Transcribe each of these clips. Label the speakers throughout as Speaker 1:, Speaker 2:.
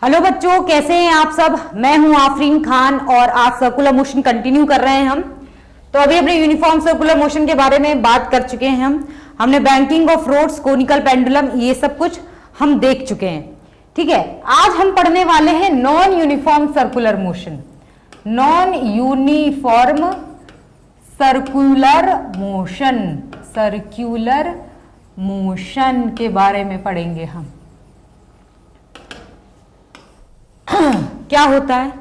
Speaker 1: Hello बच्चों, कैसे हैं आप सब। मैं हूं आफरीन खान और आज सर्कुलर मोशन कंटिन्यू कर रहे हैं हम। तो अभी अपने यूनिफॉर्म सर्कुलर मोशन के बारे में बात कर चुके हैं हमने banking of roads, conical pendulum, ये सब कुछ हम देख चुके हैं। ठीक है, आज हम पढ़ने वाले हैं non uniform circular motion. Non uniform circular motion के बारे में पढ़ेंगे हम। क्या होता है,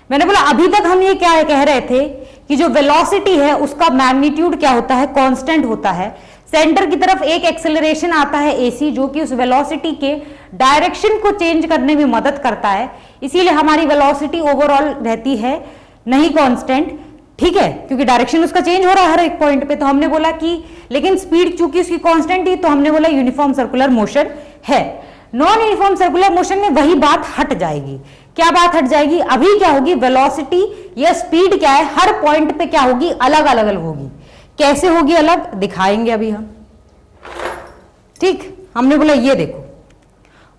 Speaker 1: मैंने बोला अभी तक हम ये क्या कह रहे थे कि जो वेलोसिटी है उसका मैग्नीट्यूड क्या होता है, कांस्टेंट होता है। सेंटर की तरफ एक एक्सेलरेशन आता है एसी, जो कि उस वेलोसिटी के डायरेक्शन को चेंज करने में मदद करता है। इसीलिए हमारी वेलोसिटी ओवरऑल रहती है नहीं कांस्टेंट, ठीक है, क्योंकि डायरेक्शन उसका चेंज हो रहा है हर एक पॉइंट पे। तो हमने बोला कि लेकिन स्पीड चूंकि उसकी कांस्टेंट थी, तो हमने बोला यूनिफॉर्म सर्कुलर मोशन है। नॉन यूनिफॉर्म सर्कुलर मोशन में वही बात हट जाएगी। क्या बात हट जाएगी, अभी क्या होगी, वेलोसिटी या स्पीड क्या है हर पॉइंट पे क्या होगी, अलग अलग होगी। कैसे होगी अलग, दिखाएंगे अभी हम। ठीक, हमने बोला ये देखो,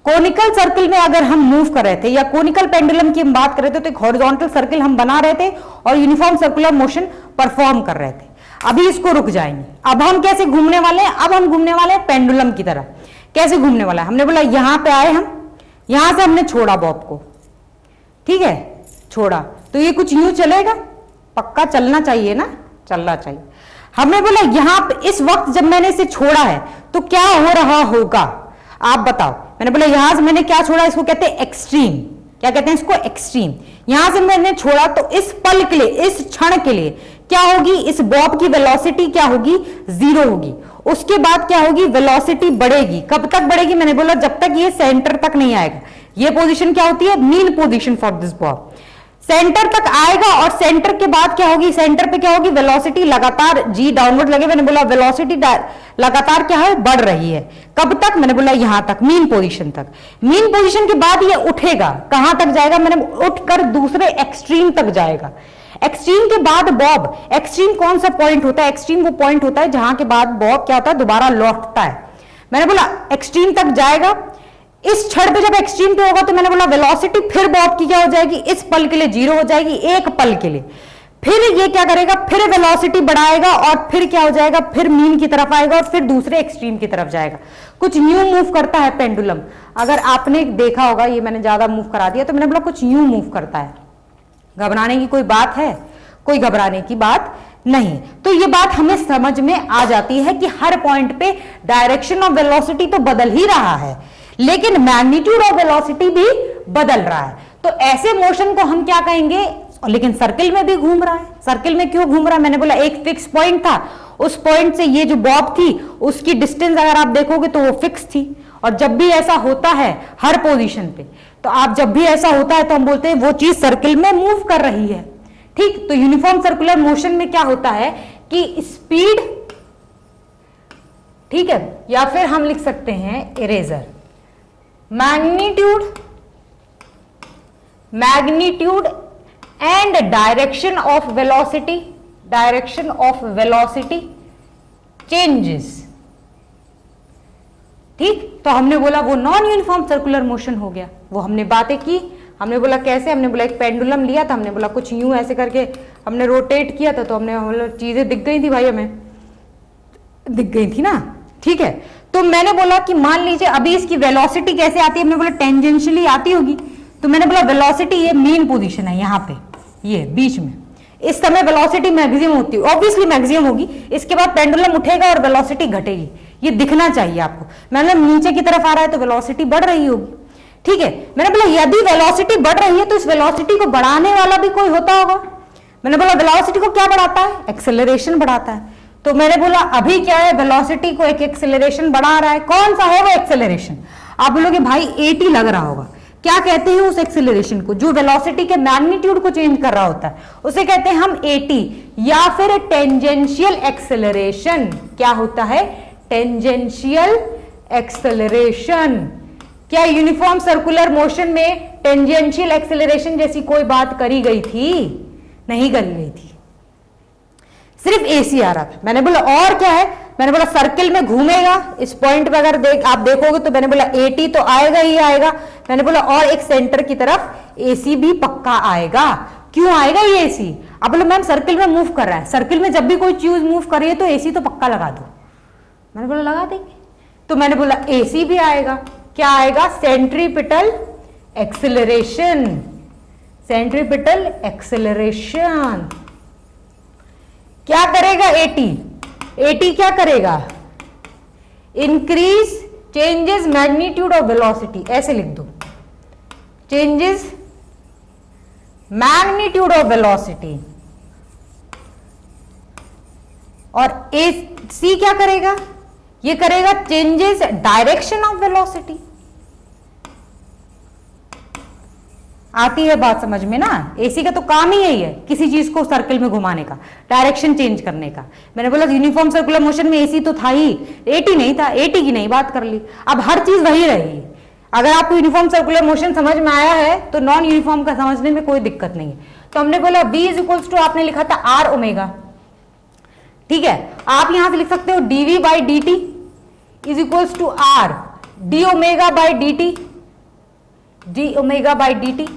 Speaker 1: कोनिकल सर्कल में अगर हम मूव कर रहे थे या कोनिकल पेंडुलम की हम बात कर रहे थे, तो एक हॉरिजॉन्टल सर्कल हम बना रहे थे और यूनिफॉर्म सर्कुलर मोशन परफॉर्म कर रहे थे। अभी इसको रुक जाएंगे, अब हम कैसे घूमने वाले हैं, अब हम घूमने वाले हैं पेंडुलम की तरह। कैसे घूमने वाला है, हमने बोला यहां पे आए हम, यहां से हमने छोड़ा बॉब को, ठीक है, छोड़ा तो ये कुछ यूं चलेगा, पक्का चलना चाहिए ना, चलना चाहिए। हमने बोला यहां पे इस वक्त जब मैंने इसे छोड़ा है तो क्या हो रहा होगा, आप बताओ। मैंने बोला यहां से मैंने क्या छोड़ा, इसको कहते हैं एक्सट्रीम। क्या कहते हैं इसको, एक्सट्रीम। यहां से मैंने छोड़ा तो इस पल के लिए, इस क्षण के लिए क्या होगी, इस बॉब की वेलोसिटी क्या होगी, 0 होगी। उसके बाद क्या होगी, वेलोसिटी बढ़ेगी। कब तक बढ़ेगी, मैंने बोला जब तक ये सेंटर तक नहीं आएगा। ये पोजीशन क्या होती है, mean position for this Bob. Centre तक आएगा और सेंटर के बाद क्या होगी, सेंटर पे क्या होगी, वेलोसिटी लगातार जी डाउनवर्ड लगे। मैंने बोला वेलोसिटी लगातार क्या है, बढ़ रही है। कब तक, मैंने बोला यहां तक, मीन पोजीशन तक। मीन पोजीशन के बाद ये उठेगा, कहां तक जाएगा, मैंने उठकर दूसरे एक्सट्रीम तक जाएगा। एक्सट्रीम के बाद बॉब, एक्सट्रीम कौन सा पॉइंट होता है, एक्सट्रीम वो पॉइंट होता है जहां के बाद बॉब क्या होता है, दोबारा लौटता है। मैंने बोला एक्सट्रीम तक जाएगा। इस क्षण पे जब एक्सट्रीम पे होगा तो मैंने बोला वेलोसिटी फिर बॉब की क्या हो जाएगी, इस पल के लिए 0 हो जाएगी, एक पल के लिए। फिर ये क्या करेगा, फिर वेलोसिटी बढ़ाएगा और फिर क्या हो जाएगा, फिर मीन की तरफ आएगा और फिर दूसरे एक्सट्रीम की तरफ जाएगा। कुछ यूं मूव करता है पेंडुलम। अगर आपने देखा होगा, ये मैंने ज्यादा मूव करा दिया, तो मैंने बोला कुछ यूं मूव करता है। घबराने की कोई बात है, कोई घबराने की बात नहीं। तो ये बात हमें समझ में आ जाती है कि हर पॉइंट पे डायरेक्शन ऑफ वेलोसिटी तो बदल ही रहा है, लेकिन मैग्नीट्यूड ऑफ वेलोसिटी भी बदल रहा है। तो ऐसे मोशन को हम क्या कहेंगे, लेकिन सर्किल में भी घूम रहा है। सर्किल में क्यों घूम रहा है, मैंने बोला एक फिक्स पॉइंट था, उस पॉइंट से ये जो बॉब थी उसकी डिस्टेंस अगर आप देखोगे तो वो फिक्स थी। और जब भी ऐसा होता है हर पोजीशन पे, तो आप जब भी ऐसा होता है तो हम बोलते हैं वो चीज सर्किल में मूव कर रही है। ठीक, तो यूनिफॉर्म सर्कुलर मोशन में क्या होता है कि स्पीड, ठीक है, या फिर हम लिख सकते हैं eraser, magnitude and direction of velocity changes. ठीक, तो हमने बोला वो नॉन यूनिफॉर्म सर्कुलर मोशन हो गया। वो हमने बातें की, हमने बोला कैसे, हमने बोला एक पेंडुलम लिया था, हमने बोला कुछ यूं ऐसे करके हमने रोटेट किया था, तो हमने बोला चीजें दिख गई थी भाई, हमें दिख गई थी ना। ठीक है, तो मैंने बोला कि मान लीजिए अभी इसकी वेलोसिटी कैसे आती है, हमने बोला टेंजेंशियली आती होगी। तो मैंने बोला वेलोसिटी, ये मेन पोजीशन है यहाँ पे, ये बीच में, इस समय वेलोसिटी मैक्सिमम होती है, ऑब्वियसली मैक्सिमम होगी। इसके बाद पेंडुलम उठेगा और वेलोसिटी घटेगी, ये दिखना चाहिए आपको। मैंने नीचे की तरफ आ रहा है तो वेलोसिटी बढ़ रही होगी। ठीक है, मैंने बोला यदि वेलोसिटी बढ़ रही है तो इस वेलोसिटी को बढ़ाने वाला भी कोई होता होगा। मैंने बोला वेलोसिटी को क्या बढ़ाता है, एक्सेलरेशन बढ़ाता है। तो मैंने बोला अभी क्या है, वेलोसिटी को एक एक्सेलरेशन बढ़ा रहा है। कौन सा है वो एक्सेलरेशन, आप बोलोगे भाई 80 लग रहा होगा। क्या कहते हैं उस एक्सेलरेशन को, जो वेलोसिटी के मैग्नीट्यूड को चेंज कर रहा होता है, उसे कहते हैं हम 80, या फिर टेंजेंशियल एक्सेलरेशन। क्या होता है, टेंजेंशियल एक्सेलरेशन। क्या यूनिफॉर्म सर्कुलर मोशन में टेंजेंशियल एक्सेलरेशन जैसी कोई बात करी गई थी, नहीं करी गई थी, सिर्फ एसी आ रहा था। मैंने बोला और क्या है, मैंने बोला सर्किल में घूमेगा, इस पॉइंट पे अगर आप देखोगे तो मैंने बोला 80 तो आएगा ही आएगा। मैंने बोला और एक सेंटर की तरफ एसी भी पक्का आएगा। क्यों आएगा ये एसी? अब बोलो मैम सर्किल में मूव कर रहा है, सर्किल में जब भी कोई चीज मूव कर रही है तो एसी तो पक्का लगा दो। मैंने बोला लगा देंगे, तो मैंने बोला एसी भी आएगा। क्या आएगा? Centripetal acceleration, centripetal acceleration. क्या करेगा एटी? एटी क्या करेगा? Increase changes magnitude of velocity, ऐसे लिख दो, चेंजेस मैग्नीट्यूड ऑफ वेलोसिटी। और ए सी क्या करेगा? ये करेगा चेंजेस डायरेक्शन ऑफ वेलोसिटी। आती है बात समझ में ना? एसी का तो काम ही यही है, किसी चीज को सर्कल में घुमाने का, डायरेक्शन चेंज करने का। मैंने बोला यूनिफॉर्म सर्कुलर मोशन में एसी तो था ही, एटी नहीं था, एटी की नहीं बात कर ली। अब हर चीज वही रही। अगर आपको यूनिफॉर्म सर्कुलर मोशन समझ में आया है तो नॉन यूनिफॉर्म का समझने में कोई दिक्कत नहीं है। तो हमने बोला v इज इक्वल्स टू, आपने लिखा था आर ओमेगा, ठीक है। आप यहां से लिख सकते हो dv by d t is equals to r d omega by d t, d omega by d t.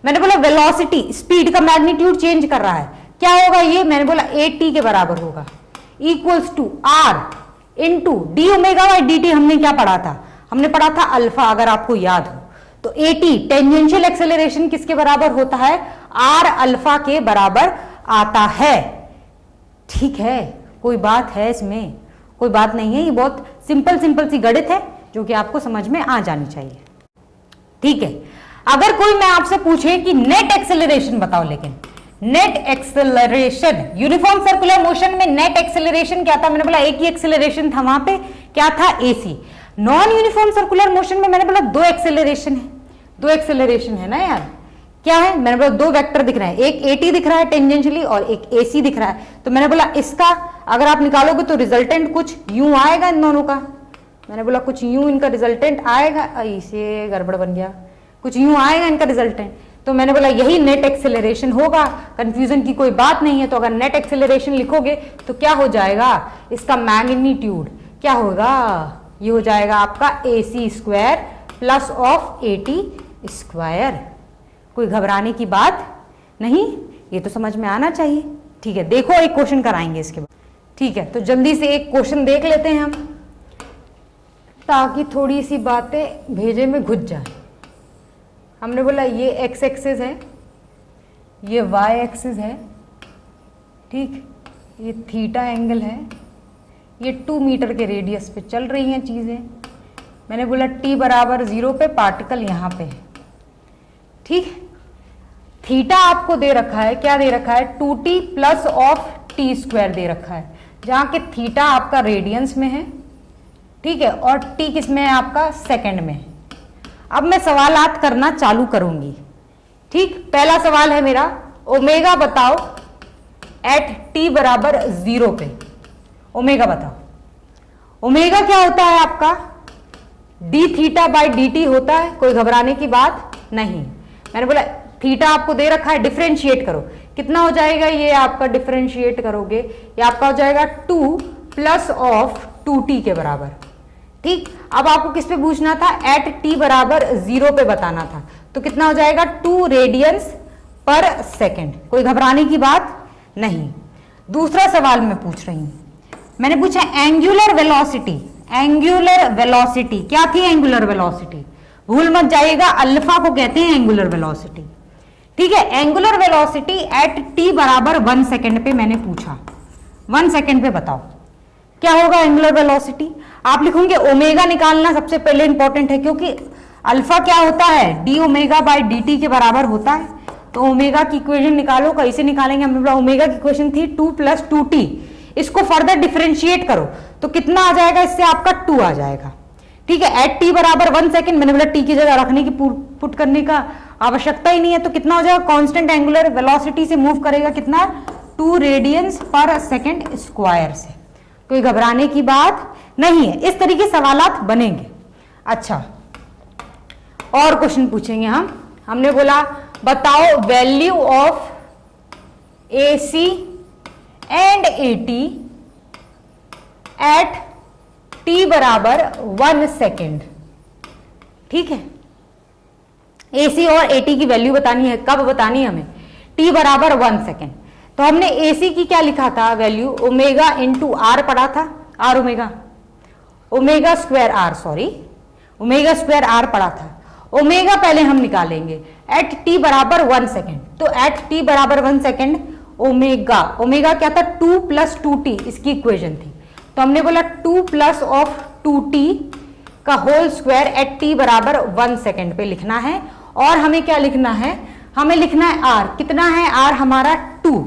Speaker 1: मैंने बोला वेलोसिटी, स्पीड का मैग्नीट्यूड चेंज कर रहा है, क्या होगा ये? मैंने बोला ए टी के बराबर होगा, equals to r into d omega by d t. हमने क्या पढ़ा था? हमने पढ़ा था अल्फा, अगर आपको याद हो तो एटी टेंजेंशियल एक्सेलरेशन किसके बराबर होता है? आर अल्फा के बराबर आता है, ठीक है। कोई बात है इसमें? कोई बात नहीं है, ये बहुत सिंपल सिंपल सी गणित है जो कि आपको समझ में आ जानी चाहिए, ठीक है। अगर कोई मैं आपसे पूछे कि नेट एक्सेलरेशन बताओ, लेकिन net acceleration uniform circular motion में नेट एक्सेलरेशन क्या था? मैंने बोला एक ही एक्सेलरेशन था वहां पे, क्या था? AC. Non uniform circular motion में मैंने बोला दो एक्सेलरेशन है, दो एक्सेलरेशन है ना यार। क्या है? मैंने बोला दो वेक्टर दिख रहे हैं, एक एटी दिख रहा है टेंजेंशियली और एक एसी दिख रहा है। तो मैंने बोला इसका अगर आप निकालोगे तो रिजल्टेंट कुछ यूं आएगा इन दोनों का। मैंने बोला कुछ यूं इनका रिजल्टेंट आएगा, इसे गड़बड़ बन गया, कुछ यूं आएगा इनका रिजल्टेंट। तो मैंने बोला यही नेट एक्सेलरेशन होगा, कंफ्यूजन की कोई बात नहीं है। तो अगर नेट एक्सेलरेशन लिखोगे तो क्या हो जाएगा? इसका मैग्नीट्यूड क्या होगा? ये हो जाएगा आपका AC square plus of AT square. कोई घबराने की बात नहीं, ये तो समझ में आना चाहिए, ठीक है। देखो एक क्वेश्चन कराएंगे इसके बाद, ठीक है। तो जल्दी से एक क्वेश्चन देख लेते हैं हम, ताकि थोड़ी सी बातें भेजे में घुस जाए। हमने बोला ये एक्स एक्सिस है, ये वाई एक्सिस है, ठीक, ये थीटा एंगल है, ये 2 मीटर के रेडियस पे चल रही हैं चीज़ें। मैंने बोला t बराबर 0 पे पार्टिकल यहाँ पे है, ठीक। थीटा आपको दे रखा है, क्या दे रखा है? 2t plus of T square दे रखा है, जहाँ के थीटा आपका रेडियंस में है, ठीक है, और t किस में है? आपका सेकंड में है। अब मैं सवालात करना चालू करूंगी, ठीक। पहला सवाल है मेरा, ओमेगा बताओ एट t बराबर 0 पे, ओमेगा बताओ। ओमेगा क्या होता है आपका? D theta by d T होता है, कोई घबराने की बात नहीं। मैंने बोला थीटा आपको दे रखा है, डिफरेंशिएट करो, कितना हो जाएगा? ये आपका डिफरेंशिएट करोगे ये आपका हो जाएगा 2 प्लस ऑफ 2t के बराबर, ठीक। अब आपको किस पे पूछना था? एट t बराबर 0 पे बताना था, तो कितना हो जाएगा? 2 रेडियंस पर सेकेंड। कोई घबराने की बात नहीं। दूसरा सवाल मैं पूछ रही हूं, मैंने पूछा एंगुलर वेलोसिटी। एंगुलर वेलोसिटी क्या थी? एंगुलर वेलोसिटी भूल मत जाइएगा, अल्फा को कहते हैं एंगुलर वेलोसिटी, ठीक है। एंगुलर वेलोसिटी एट t बराबर 1 सेकेंड पे मैंने पूछा, 1 सेकेंड पे बताओ क्या होगा एंगुलर वेलोसिटी। आप लिखोगे ओमेगा निकालना सबसे पहले इंपॉर्टेंट है, क्योंकि अल्फा क्या होता है? D omega by d T के बराबर होता है। तो ओमेगा की इक्वेशन निकालो, कैसे निकालेंगे? हमने बोला ओमेगा की इक्वेशन थी 2 प्लस 2t, इसको फर्दर डिफरेंशिएट करो तो कितना आ जाएगा? इससे आपका 2 आ जाएगा, ठीक है। एट t बराबर 1 सेकेंड, मैंने बोला t की जगह रखने की पुट करने का आवश्यकता ही नहीं है, तो कितना हो जाएगा? कांस्टेंट एंगुलर वेलोसिटी से मूव करेगा, कितना? 2 रेडियंस पर सेकेंड स्क्वायर से। कोई घबराने की बात नहीं है, इस तरीके सवालात बनेंगे। अच्छा, और क्वेश्चन पूछेंगे हम। हमने बोला बताओ value of AC and AT at t बराबर 1 सेकेंड, ठीक है। AC और AT की वैल्यू बतानी है। कब बतानी है हमें? t बराबर 1 सेकेंड। तो हमने AC की क्या लिखा था वैल्यू? ओमेगा इंटू आर पढ़ा था, r omega, omega square r, sorry omega square r पढ़ा था। ओमेगा पहले हम निकालेंगे एट t बराबर 1 सेकेंड। तो एट t बराबर 1 सेकेंड ओमेगा, ओमेगा क्या था? 2 प्लस 2t, इसकी इक्वेशन थी। तो हमने बोला 2 प्लस ऑफ 2t का होल स्क्वायर एट t बराबर 1 सेकेंड पे लिखना है। और हमें क्या लिखना है? हमें लिखना है r, कितना है r हमारा? 2।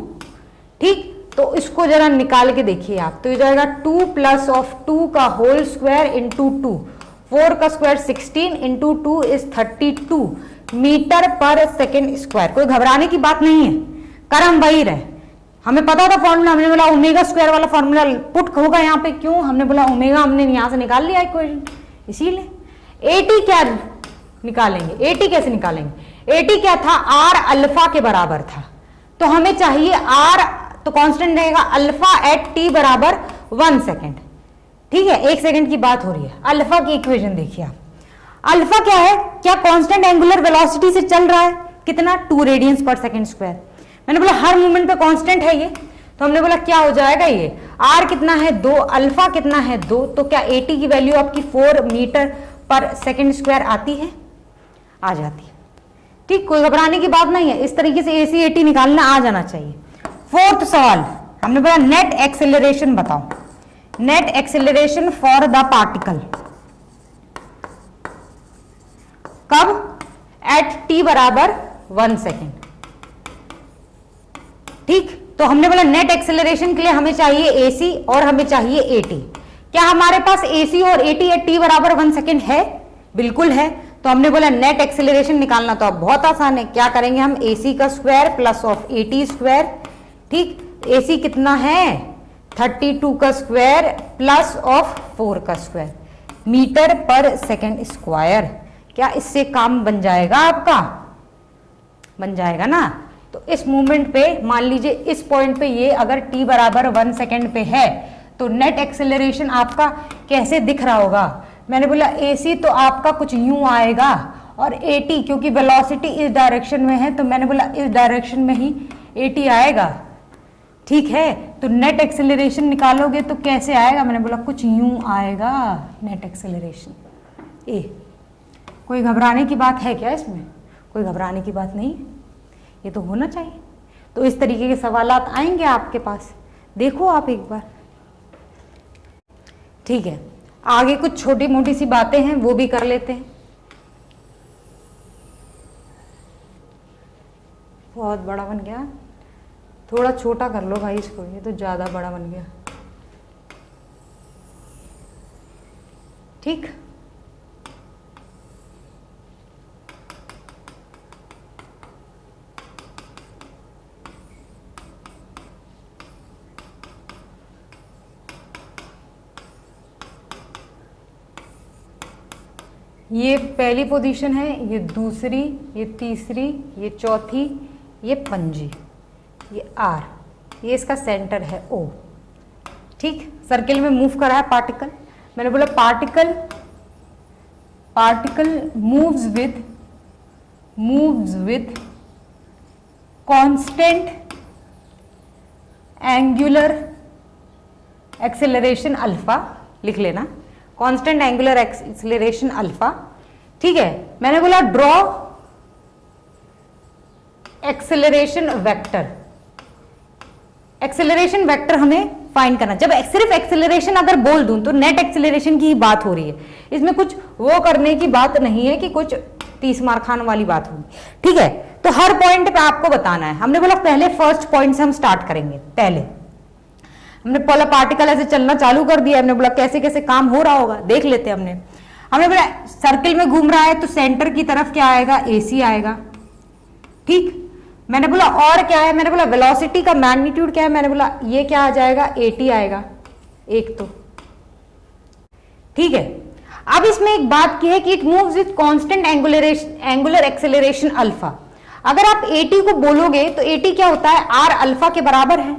Speaker 1: ठीक, तो इसको जरा निकाल के देखिए आप, तो ये जाएगा 2 प्लस ऑफ 2 का होल स्क्वायर इंटू 2, 4 का स्क्वायर 16 इंटू 2 इज 32 मीटर पर सेकेंड स्क्वायर। कोई घबराने की बात नहीं है, कर्म वही रहे। हमें पता था फॉर्मूला, हमने बोला ओमेगा स्क्वायर वाला फॉर्मूला पुट होगा यहाँ पे। क्यों? हमने बोला ओमेगा हमने यहाँ से निकाल लिया इक्वेशन, इसीलिए। एटी क्या निकालेंगे? एटी कैसे निकालेंगे? एटी क्या था? आर अल्फा के बराबर था। तो हमें चाहिए आर, तो कांस्टेंट रहेगा अल्फा एट टी बराबर 1 सेकेंड। ठीक है, 1 सेकेंड की बात हो रही है। अल्फा की इक्वेशन देखिए आप, अल्फा क्या है? क्या कांस्टेंट एंगुलर वेलोसिटी से चल रहा है? कितना? 2 रेडियंस पर सेकेंड स्क्वायर। मैंने बोला हर मोमेंट पे कांस्टेंट है ये, तो हमने बोला क्या हो जाएगा ये? आर कितना है? 2, अल्फा कितना है? 2। तो क्या एटी की वैल्यू आपकी 4 मीटर पर सेकेंड स्क्वायर आती है? आ जाती है। ठीक, कोई घबराने की बात नहीं है। इस तरीके से एसी एटी निकालना आ जाना चाहिए। 4th सवाल हमने बोला नेट एक्सेलरेशन बताओ। Net acceleration for the particle कब? एट t बराबर 1 सेकेंड। ठीक, तो हमने बोला नेट एक्सेलरेशन के लिए हमें चाहिए AC और हमें चाहिए AT। क्या हमारे पास AC और AT एट t बराबर 1 सेकेंड है? बिल्कुल है। तो हमने बोला नेट एक्सेलरेशन निकालना तो अब बहुत आसान है। क्या करेंगे हम? AC का square plus of AT square. ठीक, AC कितना है? 32 का स्क्वायर प्लस ऑफ 4 का स्क्वायर मीटर पर सेकेंड स्क्वायर। क्या इससे काम बन जाएगा आपका? बन जाएगा ना। तो इस मूवमेंट पे मान लीजिए इस पॉइंट पे ये अगर t बराबर 1 सेकेंड पे है तो नेट एक्सेलरेशन आपका कैसे दिख रहा होगा? मैंने बोला AC तो आपका कुछ यूं आएगा और AT क्योंकि वेलोसिटी इस डायरेक्शन में है तो मैंने बोला इस डायरेक्शन में ही AT आएगा। ठीक है, तो नेट एक्सेलरेशन निकालोगे तो कैसे आएगा? मैंने बोला कुछ यूं आएगा नेट एक्सेलरेशन। ए, कोई घबराने की बात है क्या इसमें? कोई घबराने की बात नहीं, ये तो होना चाहिए। तो इस तरीके के सवालात आएंगे आपके पास, देखो आप एक बार। ठीक है, आगे कुछ छोटी मोटी सी बातें हैं वो भी कर लेते हैं। बहुत बड़ा बन गया, थोड़ा छोटा कर लो भाई इसको, ये तो ज्यादा बड़ा बन गया। ठीक, ये पहली पोजीशन है, ये दूसरी, ये तीसरी, ये चौथी, ये पंजी, ये आर, ये इसका सेंटर है ओ। ठीक, सर्किल में मूव कर रहा है पार्टिकल। मैंने बोला particle moves with constant angular acceleration alpha, लिख लेना कांस्टेंट एंगुलर एक्सेलरेशन अल्फा। ठीक है, मैंने बोला draw acceleration vector. Acceleration vector हमें फाइंड करना। जब सिर्फ एक्सेलरेशन अगर बोल दूं तो नेट एक्सेलरेशन की ही बात हो रही है, इसमें कुछ वो करने की बात नहीं है कि कुछ 30 मार खान वाली बात होगी। ठीक है, तो हर पॉइंट पे आपको बताना है। हमने बोला पहले फर्स्ट पॉइंट से हम स्टार्ट करेंगे। पहले हमने बोला पार्टिकल ऐसे चलना चालू कर दिया, हमने बोला कैसे कैसे काम हो रहा होगा देख लेते हैं। हमने बोला सर्किल में घूम रहा है तो सेंटर की तरफ क्या आएगा? AC आएगा। ठीक, मैंने बोला और क्या है? मैंने बोला वेलोसिटी का मैग्नीट्यूड क्या है? मैंने बोला ये क्या आ जाएगा? AT आएगा एक तो। ठीक है, अब इसमें एक बात की है कि it moves with constant angular acceleration alpha. अगर आप AT को बोलोगे तो AT क्या होता है? R अल्फा के बराबर है,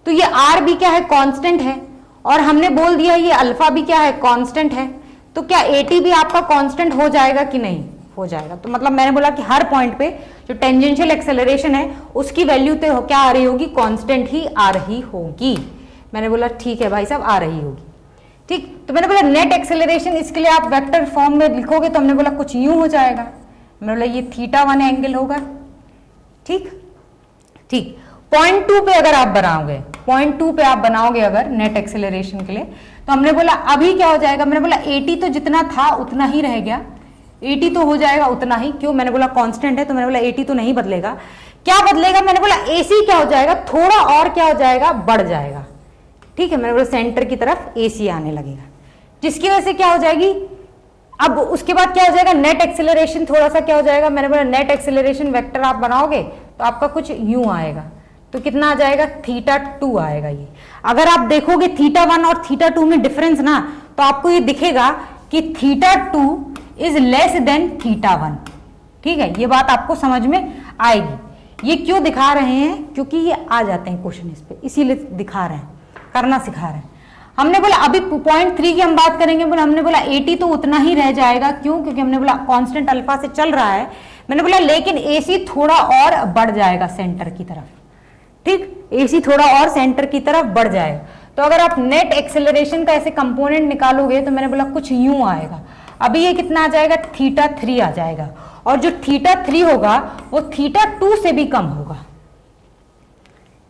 Speaker 1: तो ये R भी क्या है? कांस्टेंट है। और हमने बोल दिया ये अल्फा भी क्या है? कांस्टेंट है। तो क्या AT भी आपका कांस्टेंट हो जाएगा कि नहीं? हो जाएगा। तो मतलब मैंने बोला कि हर पॉइंट पे जो टेंजेंशियल एक्सेलरेशन है उसकी वैल्यू तो क्या आ रही होगी, कांस्टेंट ही आ रही होगी। मैंने बोला ठीक है भाई साहब, आ रही होगी। ठीक, तो मैंने बोला नेट एक्सेलरेशन, इसके लिए आप वेक्टर फॉर्म में लिखोगे तो हमने बोला कुछ यूं हो जाएगा। मैंने बोला ये θ1 एंगल होगा। ठीक ठीक, पॉइंट 2 पे अगर आप बनाओगे, पॉइंट 2 पे आप बनाओगे अगर नेट एक्सेलरेशन के लिए, तो हमने बोला अभी क्या हो जाएगा, मैंने बोला 80 तो जितना था उतना ही रह गया, 80 तो हो जाएगा उतना ही। क्यों, मैंने बोला कांस्टेंट है, तो मैंने बोला 80 तो नहीं बदलेगा। क्या बदलेगा, मैंने बोला AC क्या हो जाएगा, थोड़ा और क्या हो जाएगा, बढ़ जाएगा। ठीक है, मैंने बोला सेंटर की तरफ AC आने लगेगा, जिसकी वजह से क्या हो जाएगी, अब उसके बाद क्या हो जाएगा, नेट एक्सेलरेशन थोड़ा सा क्या हो जाएगा, मैंने बोला नेट एक्सेलरेशन वेक्टर आप बनाओगे तो आपका कुछ यूं आएगा। तो कितना आ जाएगा, θ2 आएगा। ये अगर आप देखोगे θ1 और θ2 में डिफरेंस ना, तो आपको ये दिखेगा कि θ2 इज लेस देन θ1। ठीक है, ये बात आपको समझ में आएगी। ये क्यों दिखा रहे हैं, क्योंकि ये आ जाते हैं क्वेश्चन इस पे, इसीलिए दिखा रहे हैं, करना सिखा रहे हैं। हमने बोला अभी पॉइंट 3 की हम बात करेंगे, बोला हमने बोला 80 तो उतना ही रह जाएगा। क्यों, क्योंकि हमने बोला कांस्टेंट अल्फा से चल रहा है। मैंने बोला लेकिन AC थोड़ा और बढ़ जाएगा सेंटर की तरफ। ठीक, AC थोड़ा और सेंटर की तरफ बढ़ जाएगा। तो अगर आप नेट एक्सेलरेशन का ऐसे कंपोनेंट निकालोगे तो मैंने बोला कुछ यूं आएगा। अभी ये कितना आ जाएगा, θ3 आ जाएगा, और जो θ3 होगा वो θ2 से भी कम होगा।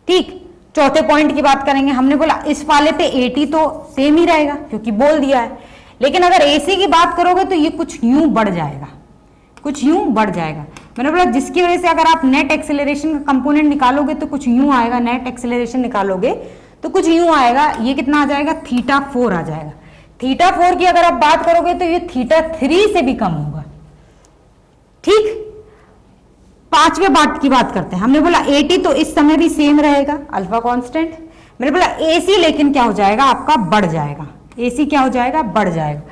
Speaker 1: ठीक, चौथे पॉइंट की बात करेंगे। हमने बोला इस वाले पे 80 तो सेम ही रहेगा क्योंकि बोल दिया है, लेकिन अगर AC की बात करोगे तो ये कुछ यूं बढ़ जाएगा, कुछ यूं बढ़ जाएगा। मैंने बोला जिसकी वजह से अगर आप नेट एक्सेलरेशन का कंपोनेंट निकालोगे तो कुछ यूं आएगा, नेट एक्सेलरेशन निकालोगे तो कुछ यूं आएगा। ये कितना आ जाएगा, θ4 आ जाएगा। θ4 की अगर आप बात करोगे तो ये θ3 से भी कम होगा। ठीक, पांचवें बात की बात करते हैं। हमने बोला 80 तो इस समय भी सेम रहेगा, अल्फा कांस्टेंट। मैंने बोला AC लेकिन क्या हो जाएगा, आपका बढ़ जाएगा। AC क्या हो जाएगा, बढ़ जाएगा।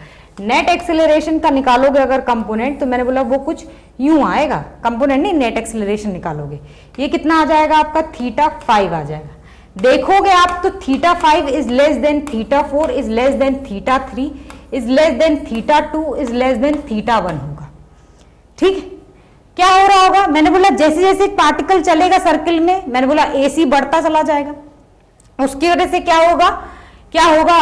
Speaker 1: नेट एक्सेलरेशन का निकालोगे अगर कंपोनेंट, तो मैंने बोला वो कुछ यूं आएगा, कंपोनेंट नहीं, नेट एक्सेलरेशन निकालोगे। ये कितना आ जाएगा आपका, θ5 आ जाएगा। देखोगे आप तो θ5 is less than θ4 is less than θ3 is less than θ2 is less than θ1 होगा। ठीक, क्या हो रहा होगा, मैंने बोला जैसे जैसे पार्टिकल चलेगा सर्किल में, मैंने बोला AC बढ़ता चला जाएगा। उसकी वजह से क्या होगा, क्या होगा,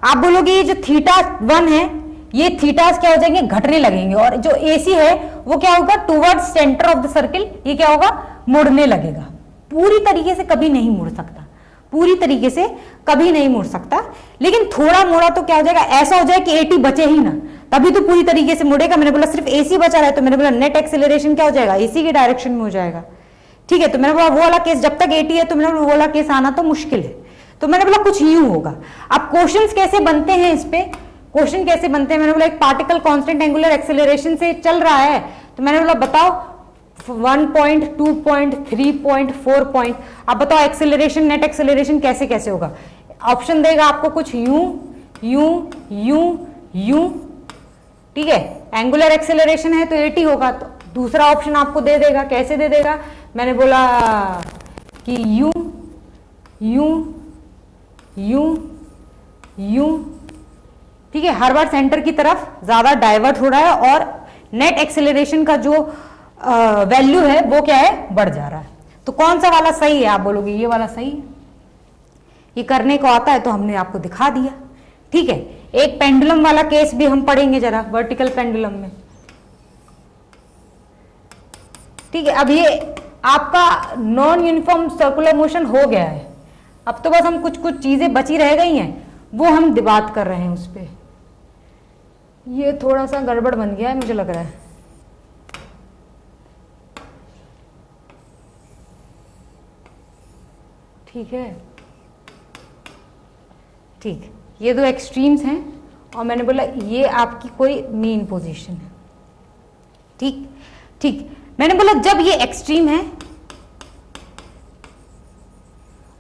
Speaker 1: आप बोलोगे ये जो θ1 है, ये थीटास क्या हो जाएंगे, घटने लगेंगे, और जो AC है वो क्या होगा, towards centre of the circle, ये क्या होगा, मुड़ने लगेगा। पूरी तरीके से कभी नहीं मुड़ सकता, पूरी तरीके से कभी नहीं मुड़ सकता, लेकिन थोड़ा मोड़ा तो क्या हो जाएगा, ऐसा हो जाए कि 80 बचे ही ना, तभी तो पूरी तरीके से मुड़ेगा। मैंने बोला सिर्फ AC बचा रहा है, तो मैंने बोला नेट एक्सेलरेशन क्या हो जाएगा, AC के डायरेक्शन में हो जाएगा। ठीक है, तो मैंने बोला वो वाला केस, जब तक 80 है तो मैंने बोला वो वाला केस आना तो मुश्किल है। तो मैंने बोला कुछ यूं होगा। अब क्वेश्चंस कैसे बनते हैं, इस पे क्वेश्चन कैसे बनते हैं, मैंने बोला एक पार्टिकल कांस्टेंट एंगुलर एक्सेलरेशन से चल रहा है, तो मैंने बोला बताओ 1 पॉइंट, 2 पॉइंट, 3 पॉइंट, 4 पॉइंट, आप बताओ एक्सेलरेशन, नेट एक्सेलरेशन कैसे कैसे होगा। ऑप्शन देगा आपको कुछ यूं यूं यूं यूं। ठीक है, एंगुलर एक्सेलरेशन है तो 80 होगा, तो दूसरा ऑप्शन आपको दे देगा, कैसे दे देगा, मैंने बोला कि यूं यूं यूं यूं। ठीक है, हर बार सेंटर की तरफ ज्यादा डाइवर्ट हो रहा है और नेट एक्सेलरेशन का जो वैल्यू है वो क्या है, बढ़ जा रहा है। तो कौन सा वाला सही है, आप बोलोगे ये वाला सही है, ये करने को आता है तो हमने आपको दिखा दिया। ठीक है, एक पेंडुलम वाला केस भी हम पढ़ेंगे जरा, वर्टिकल पेंडुलम में। ठीक है, अब ये आपका नॉन यूनिफॉर्म सर्कुलर मोशन हो गया है, अब तो बस हम कुछ कुछ चीजें बची रह गई हैं, वो हम बात कर रहे हैं उस पर। ये थोड़ा सा गड़बड़ बन गया है मुझे लग रहा है। ठीक है, ठीक, ये दो एक्सट्रीम्स हैं और मैंने बोला ये आपकी कोई मेन पोजीशन है। ठीक ठीक, मैंने बोला जब ये एक्सट्रीम है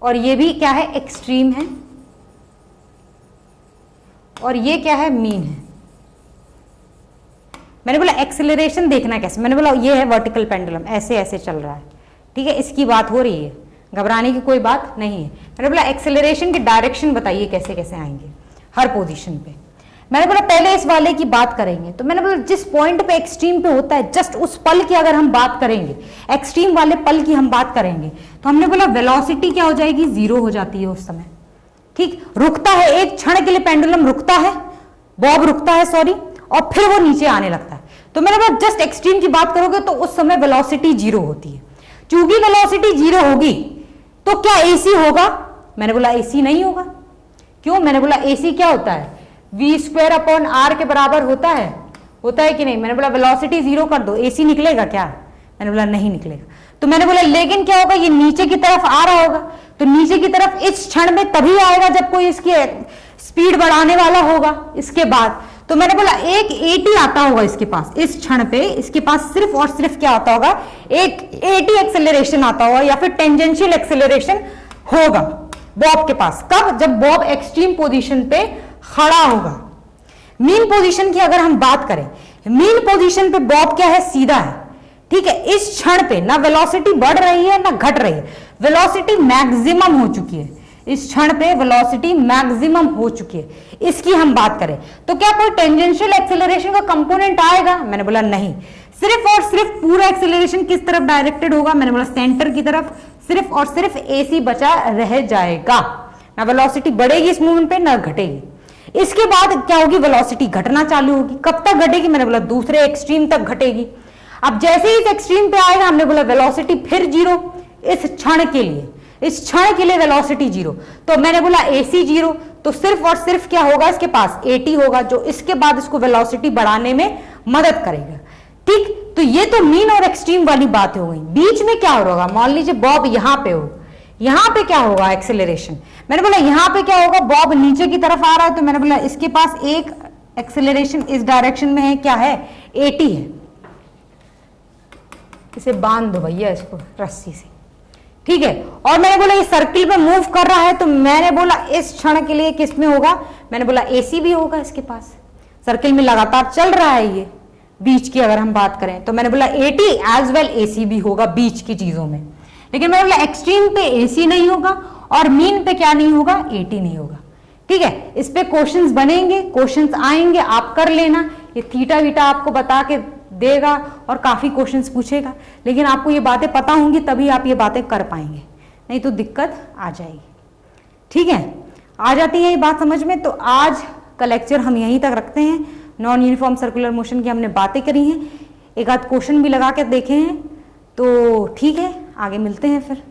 Speaker 1: और ये भी क्या है, एक्सट्रीम है, और ये क्या है, मीन है। मैंने बोला एक्सेलरेशन देखना कैसे, मैंने बोला ये है वर्टिकल पेंडुलम, ऐसे ऐसे चल रहा है। ठीक है, इसकी बात हो रही है, घबराने की कोई बात नहीं है। मैंने बोला एक्सेलरेशन की डायरेक्शन बताइए कैसे कैसे आएंगे हर पोजीशन पे। मैंने बोला पहले इस वाले की बात करेंगे, तो मैंने बोला जिस पॉइंट पे एक्सट्रीम पे होता है, जस्ट उस पल की अगर हम बात करेंगे, एक्सट्रीम वाले पल की हम बात करेंगे, तो हमने बोला वेलोसिटी क्या हो जाएगी, 0 हो जाती है उस समय। ठीक, रुकता है एक क्षण के लिए, पेंडुलम रुकता है, बॉब रुकता है सॉरी, और फिर वो नीचे आने लगता है। तो मैंने बोला जस्ट एक्सट्रीम की बात करोगे तो उस समय वेलोसिटी 0 होती है। चूंकि वेलोसिटी 0 होगी तो क्या AC होगा? मैंने बोला AC नहीं होगा। क्यों? मैंने बोला AC क्या होता है, v²/r के बराबर होता है कि नहीं? मैंने बोला वेलोसिटी 0 कर दो, AC निकलेगा क्या? मैंने बोला नहीं निकलेगा। तो मैंने बोला लेकिन क्या होगा, ये नीचे की तरफ आ रहा होगा, तो नीचे की तरफ इस क्षण में तभी आएगा जब कोई इसकी स्पीड बढ़ाने वाला होगा इसके बाद। तो मैंने बोला एक AT आता होगा इसके पास, इस क्षण पे इसके पास सिर्फ और सिर्फ क्या आता होगा, एक AT एक्सेलरेशन आता होगा या फिर टेंजेंशियल एक्सेलरेशन होगा बॉब के पास। कब? जब बॉब एक्सट्रीम पोजीशन पे खड़ा होगा। मीन पोजीशन की अगर हम बात करें, मीन पोजीशन पे बॉब क्या है, सीधा है। ठीक है, इस क्षण पे ना वेलोसिटी बढ़ रही है ना घट रही है, वेलोसिटी मैक्सिमम हो चुकी है। इस क्षण पे वेलोसिटी मैक्सिमम हो चुकी है, इसकी हम बात करें तो क्या कोई टेंजेंशियल एक्सेलरेशन का कंपोनेंट आएगा? मैंने बोला नहीं। सिर्फ और सिर्फ पूरा एक्सेलरेशन किस तरफ डायरेक्टेड होगा? मैंने बोला सेंटर की तरफ। सिर्फ और सिर्फ AC बचा रह जाएगा, ना वेलोसिटी बढ़ेगी इस मूवमेंट पे ना घटेगी। इसके बाद क्या होगी, वेलोसिटी घटना चालू होगी। कब तक घटेगी? मैंने बोला दूसरे एक्सट्रीम तक घटेगी। अब जैसे ही इस एक्सट्रीम पे आएगा, हमने बोला वेलोसिटी फिर 0 इस क्षण के लिए, इस क्षण के लिए वेलोसिटी 0। तो मैंने बोला AC 0, तो सिर्फ और सिर्फ क्या होगा, इसके पास AT होगा जो इसके बाद इसको वेलोसिटी बढ़ाने में मदद करेगा। ठीक, तो ये तो मीन और एक्सट्रीम वाली बात हो गई। बीच में क्या हो रहा होगा, मान लीजिए बॉब यहां पे हो, यहां पे क्या होगा एक्सेलरेशन? मैंने बोला यहां पे क्या होगा, बॉब नीचे की तरफ आ रहा है, तो मैंने बोला इसके पास एक एक्सेलरेशन इस डायरेक्शन में है, क्या है, AT है। इसे बांध दो भैया इसको रस्सी से, ठीक है। और मैंने बोला ये सर्किल में मूव कर रहा है, तो मैंने बोला इस क्षण के लिए किस में होगा, मैंने बोला AC भी होगा इसके पास, सर्किल में लगातार चल रहा है ये। बीच की अगर हम बात करें तो मैंने बोला AT एज वेल AC भी होगा बीच की चीजों में। लेकिन मैंने बोला एक्सट्रीम पे AC नहीं होगा और मीन पे क्या नहीं होगा, AT नहीं होगा। ठीक है, इस पे क्वेश्चंस बनेंगे, क्वेश्चंस आएंगे, आप कर लेना। ये थीटा वीटा आपको बता के देगा और काफी क्वेश्चंस पूछेगा, लेकिन आपको ये बातें पता होंगी तभी आप ये बातें कर पाएंगे, नहीं तो दिक्कत आ जाएगी। ठीक है, आ जाती है ये बात समझ में। तो आज का लेक्चर हम यहीं तक रखते हैं। नॉन यूनिफॉर्म सर्कुलर मोशन की हमने बातें करी हैं, एक आध क्वेश्चन भी लगा के देखे हैं, तो ठीक है, आगे मिलते हैं फिर।